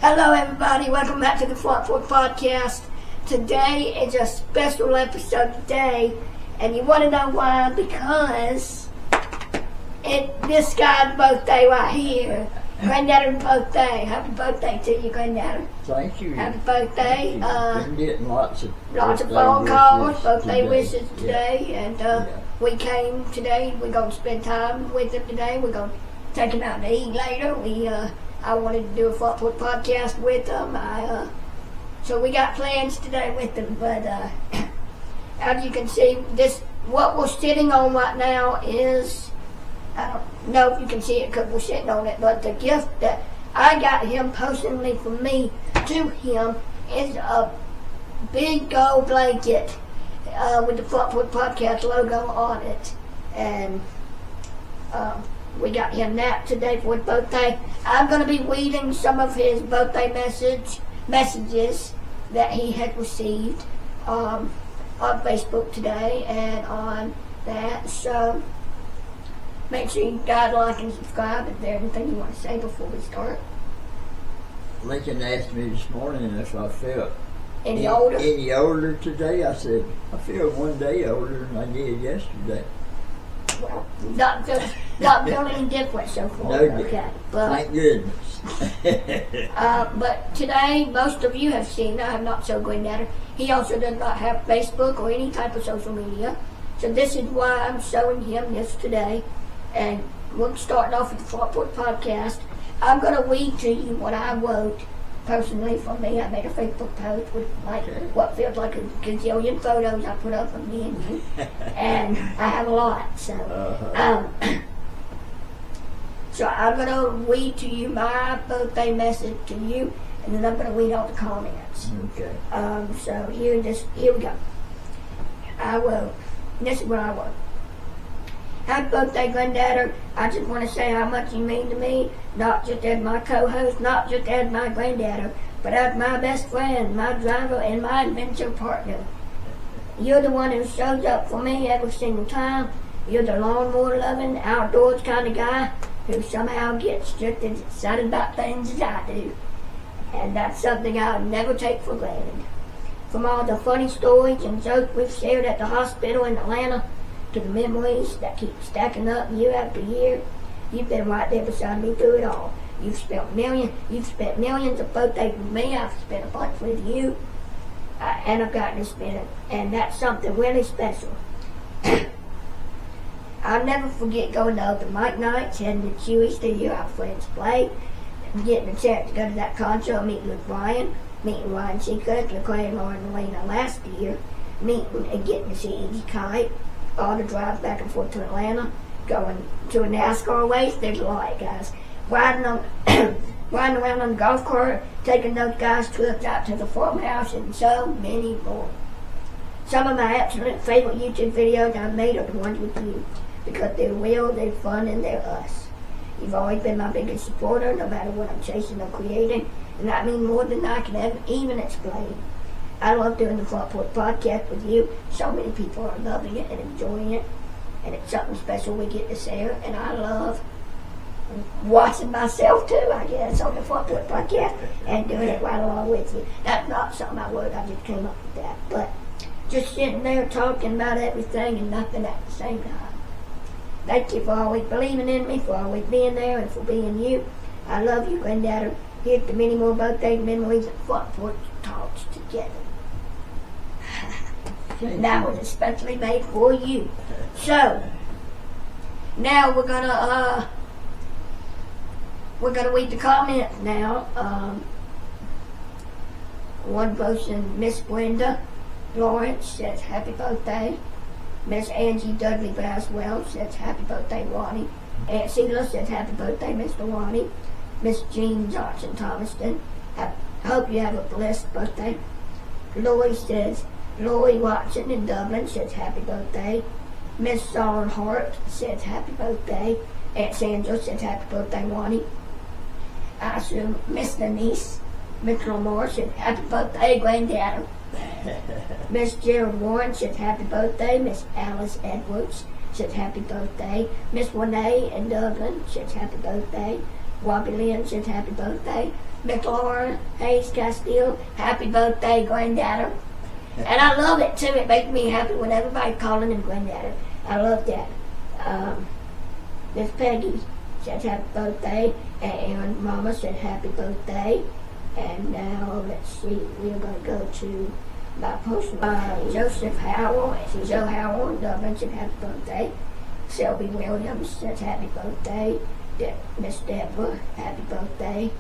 Hello everybody, welcome back to the Porch Podcast. Today is a special episode today, and you want to know why? Because this guy's birthday right here. Granddadder's birthday. Happy birthday to you, Grandadder. Thank you. Happy birthday. Been getting lots of phone calls, birthday wishes today, yeah. and we came today. We're going to spend time with him today. We're going to take him out to eat later. I wanted to do a Porch Podcast with him. So we got plans today with him, but as you can see, what we're sitting on right now is, I don't know if you can see it because we're sitting on it, but the gift that I got him personally from me to him is a big gold blanket with the Porch Podcast logo on it, and we got him that today for his birthday. I'm going to be reading some of his birthday messages that he had received on Facebook today and on that. So make sure you guys like and subscribe. Is there anything you want to say before we start? Lincoln asked me this morning if I felt any older today. I said, I feel one day older than I did yesterday. Well, not feeling any different so far. No, okay. But, thank goodness. But today, most of you have seen, I have not showed Grandadder. He also does not have Facebook or any type of social media. So this is why I'm showing him this today. And we're starting off with the Porch Podcast. I'm going to read to you what I wrote personally for me. I made a Facebook post with what feels like a gazillion photos I put up of me and you. And I have a lot. So, so I'm going to read to you my birthday message to you, and then I'm going to read all the comments. Okay. So here we go. I wrote, this is what I wrote. Happy birthday, Grandadder. I just want to say how much you mean to me, not just as my co-host, not just as my Grandadder, but as my best friend, my driver, and my adventure partner. You're the one who shows up for me every single time. You're the lawnmower-loving, outdoors kind of guy who somehow gets just as excited about things as I do. And that's something I'll never take for granted. From all the funny stories and jokes we've shared at the hospital in Atlanta, to the memories that keep stacking up year after year, you've been right there beside me through it all. You've spent millions of birthdays with me. I've spent a bunch with you, and I've gotten to spend it, and that's something really special. I'll never forget going to open mic nights, heading to Chewy's to hear our friends play, and getting a chance to go to that concert, meeting with Brian, meeting Ryan Seacrest, Lecrae, Lauren, and Elena last year, meeting and getting to see Easy Kite, all the drives back and forth to Atlanta, going to a NASCAR race. There's a lot, guys. Riding around on the golf cart, taking those guys' trips out to the farmhouse, and so many more. Some of my absolute favorite YouTube videos I've made are the ones with you, because they're real, they're fun, and they're us. You've always been my biggest supporter, no matter what I'm chasing or creating, and I mean more than I can ever even explain. I love doing the Porch Podcast with you. So many people are loving it and enjoying it, and it's something special we get to share. And I love watching myself too, I guess, on the Porch Podcast and doing it right along with you. That's not something I wrote, I just came up with that. But just sitting there talking about everything and nothing at the same time. Thank you for always believing in me, for always being there, and for being you. I love you, Grandadder. Here's to many more birthday memories and Porch talks together. That was especially made for you. So now we're gonna read the comments now. One person, Miss Brenda Lawrence, says happy birthday. Miss Angie Dudley Braswell says happy birthday, Ronnie. Aunt Sheila says happy birthday, Mr. Ronnie. Miss Jean Johnson Thomaston, hope you have a blessed birthday. Lori Watson in Dublin says happy birthday. Miss Solon Hart says happy birthday. Aunt Sandra says happy birthday, Ronnie. I assume Miss Denise Mitchell-Moore says happy birthday, Grandadder. Miss Gerald Warren says happy birthday. Miss Alice Edwards says happy birthday. Miss Renee in Dublin says happy birthday. Robbie Lynn says happy birthday. McLaurin Hayes Castile, happy birthday, Grandadder. And I love it too. It makes me happy when everybody calling him Grandadder. I love that. Miss Peggy said happy birthday, and Mama said happy birthday. And now let's see, we're gonna go to my personal. Joseph Howell, it's Joe Howell in Dublin said happy birthday. Sylvie Williams says happy birthday. Miss Deborah, happy birthday.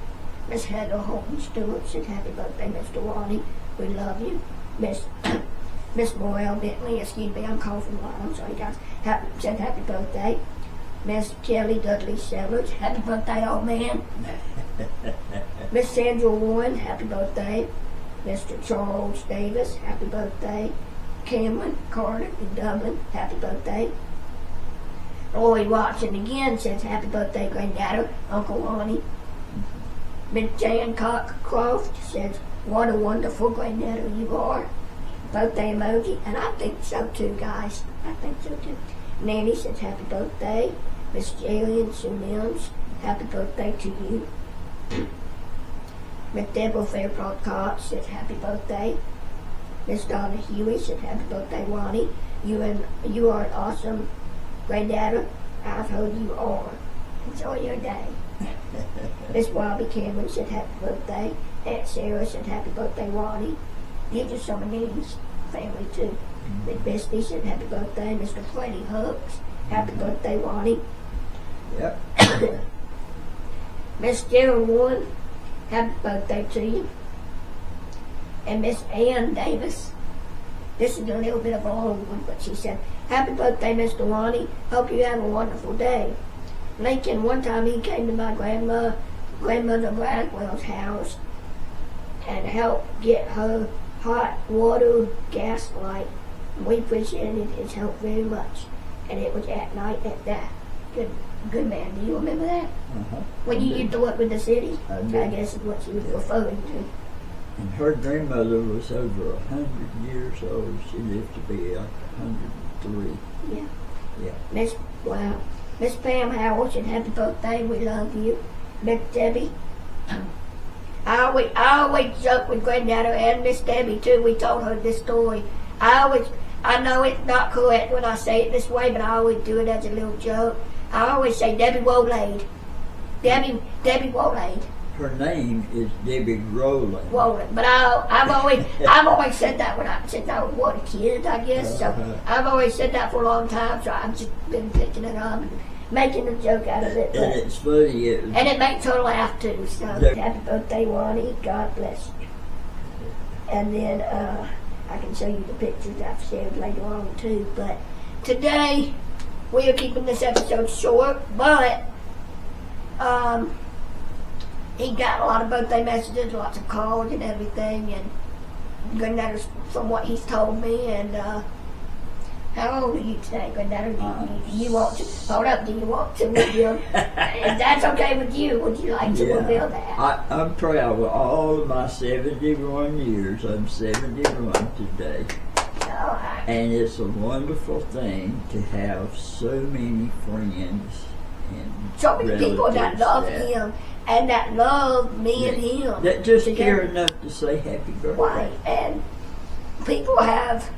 Miss Heather Holton Stewart said happy birthday, Mr. Ronnie. We love you. Miss Boyle Bentley, excuse me, I'm coughing a lot. I'm sorry, guys. Said happy birthday. Miss Kelly Dudley Sellers, happy birthday, old man. Miss Sandra Warren, happy birthday. Mr. Charles Davis, happy birthday. Cameron Carter in Dublin, happy birthday. Lloyd Watson again says happy birthday, Grandadder, Uncle Ronnie. Miss Jan Cockcroft says, what a wonderful Grandadder you are. Birthday emoji, and I think so too, guys. I think so too. Nanny says happy birthday. Miss Jillian Simmons, happy birthday to you. Miss Deborah Faircroft Cox says happy birthday. Miss Donna Huey said happy birthday, Ronnie. You are an awesome Grandadder. I've heard you are. Enjoy your day. Miss Bobby Cameron said happy birthday. Aunt Sarah said happy birthday, Ronnie. These are some of Nanny's family too. Miss Bestie said happy birthday. Mr. Freddie Hooks, happy birthday, Ronnie. Yep. Miss Gerald Warren, happy birthday to you. And Miss Ann Davis, this is a little bit of a long one, but she said, happy birthday, Mr. Ronnie. Hope you have a wonderful day. Lincoln, one time he came to my grandmother Bradwell's house and helped get her hot water gas light. We appreciated his help very much. And it was at night at that. Good man. Do you remember that? Uh-huh. When you used to work with the city? I did. I guess is what she was referring to. And her grandmother was over 100 years old. She lived to be like 103. Yeah. Yeah. Miss Pam Howell said happy birthday, we love you. Miss Debbie. I always joke with Grandadder and Miss Debbie too. We told her this story. I know it's not correct when I say it this way, but I always do it as a little joke. I always say Debbie Wolade. Debbie Wolade. Her name is Debbie Rowland. Wolade. But I've always said that since I was a kid, I guess. So I've always said that for a long time. So I've just been picking it up and making a joke out of it. And it's funny. And it makes her laugh too. So happy birthday, Ronnie. God bless you. And then I can show you the pictures I've shared later on too. But today we are keeping this episode short, but he got a lot of birthday messages, lots of calls and everything, and Grandadder, from what he's told me, and how old are you today, Grandadder? Do you want to, hold up, do you want to reveal, if that's okay with you, would you like to reveal that? I'm proud of all of my 71 years. I'm 71 today. And it's a wonderful thing to have so many friends and so many people that love him and that love me and him. That just care enough to say happy birthday. Right, and people have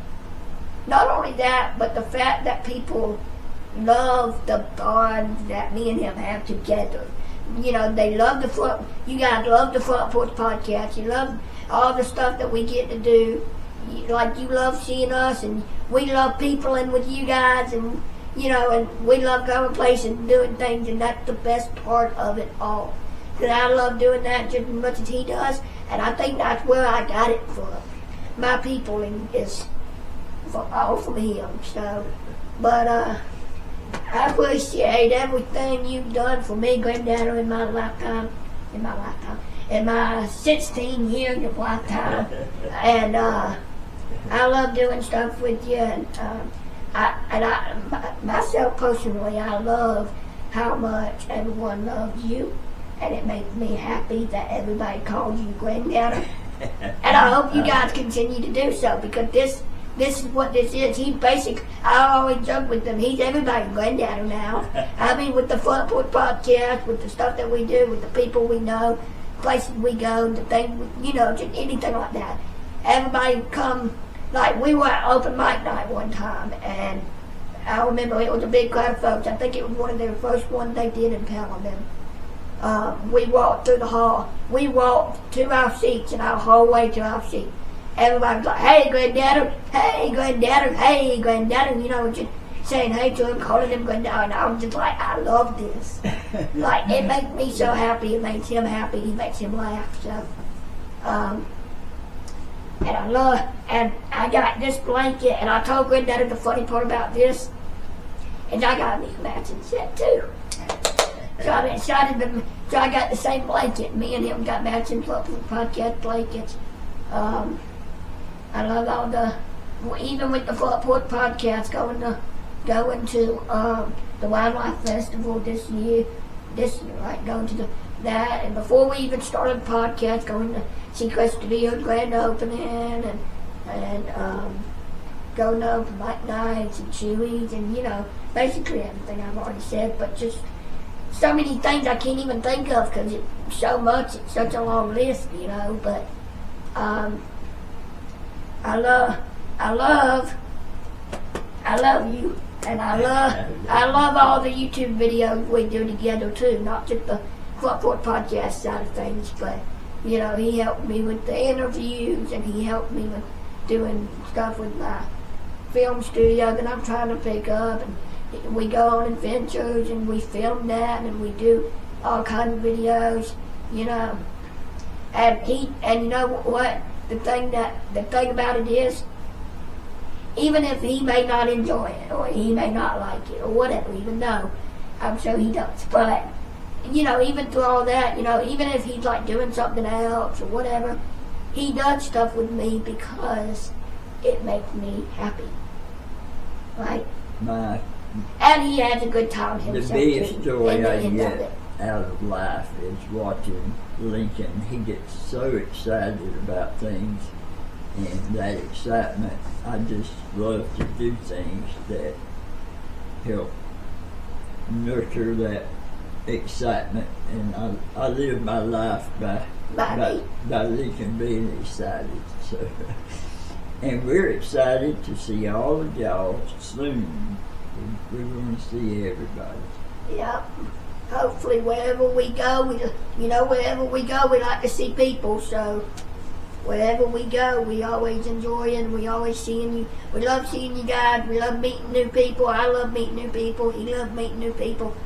not only that, but the fact that people love the bond that me and him have together. You know, they love you guys love the Front Porch Podcast. You love all the stuff that we get to do. Like you love seeing us, and we love peopling with you guys, and you know, and we love going places and doing things, and that's the best part of it all. Because I love doing that just as much as he does, and I think that's where I got it from. My peopling is all from him. So, but I appreciate everything you've done for me, Grandadder, in my 16 years of lifetime, and I love doing stuff with you, and myself personally, I love how much everyone loves you, and it makes me happy that everybody calls you Grandadder. And I hope you guys continue to do so, because this is what this is. I always joke with them, he's everybody's Grandadder now. I mean, with the Front Porch Podcast, with the stuff that we do, with the people we know, places we go, the thing, just anything like that. Everybody would come, like we were at open mic night one time, and I remember it was a big crowd of folks. I think it was one of their first ones they did in Paladin. We walked through the hall. We walked to our seats and our whole way to our seat. Everybody was like, hey, Grandadder, hey, Grandadder, hey, Grandadder, just saying hey to him, calling him Grandadder. And I was just like, I love this. Like, it makes me so happy. It makes him happy. It makes him laugh. So, and I got this blanket, and I told Grandadder the funny part about this is I got me a matching set too. So I'm excited. So I got the same blanket. Me and him got matching podcast blankets. I love all even with the Porch podcast going to the Wildlife Festival this year, right, going to that, and before we even started the podcast, going to see Crestadillo's grand opening, and going to open mic nights and Chewy's, and basically everything I've already said, but just so many things I can't even think of because it's so much, it's such a long list, but I love you, and I love all the YouTube videos we do together too, not just the Porch podcast side of things, but he helped me with the interviews, and he helped me with doing stuff with my film studio that I'm trying to pick up, and we go on adventures, and we film that, and we do all kinds of videos, and you know what, the thing about it is, even if he may not enjoy it, or he may not like it, or whatever, even though I'm sure he does, but even through all that, even if he's like doing something else or whatever, he does stuff with me because it makes me happy, right? And he has a good time himself. The biggest joy I of get it. out of life is watching Lincoln. He gets so excited about things, and that excitement, I just love to do things that help nurture that excitement, and I live my life by Lincoln being excited. So, and we're excited to see all of y'all soon. We're going to see everybody. Yep. Hopefully, wherever we go, we like to see people. So, wherever we go, we always enjoy it. We always seeing you. We love seeing you guys. We love meeting new people. I love meeting new people. He loves meeting new people,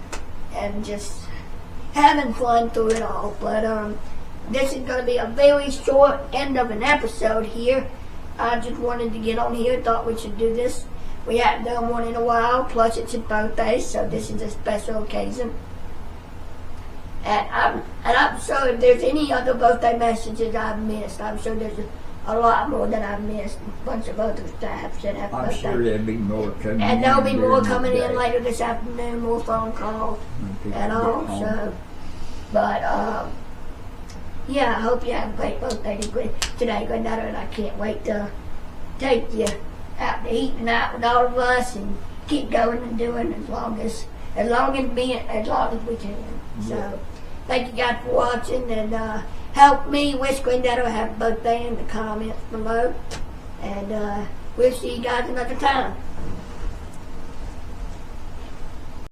and just having fun through it all. But this is going to be a very short end of an episode here. I just wanted to get on here. Thought we should do this. We haven't done one in a while. Plus, it's his birthday, so this is a special occasion. And I'm sure if there's any other birthday messages I've missed, I'm sure there's a lot more that I've missed. A bunch of other staff said happy birthday. I'm sure there'll be more coming in. And there'll be more coming in later this afternoon, more phone calls and all. So, but yeah, I hope you have a great birthday today, Grandadder, and I can't wait to take you out to eat tonight with all of us and keep going and doing as long as we can. So, thank you guys for watching, and help me wish Grandadder a happy birthday in the comments below. And we'll see you guys another time.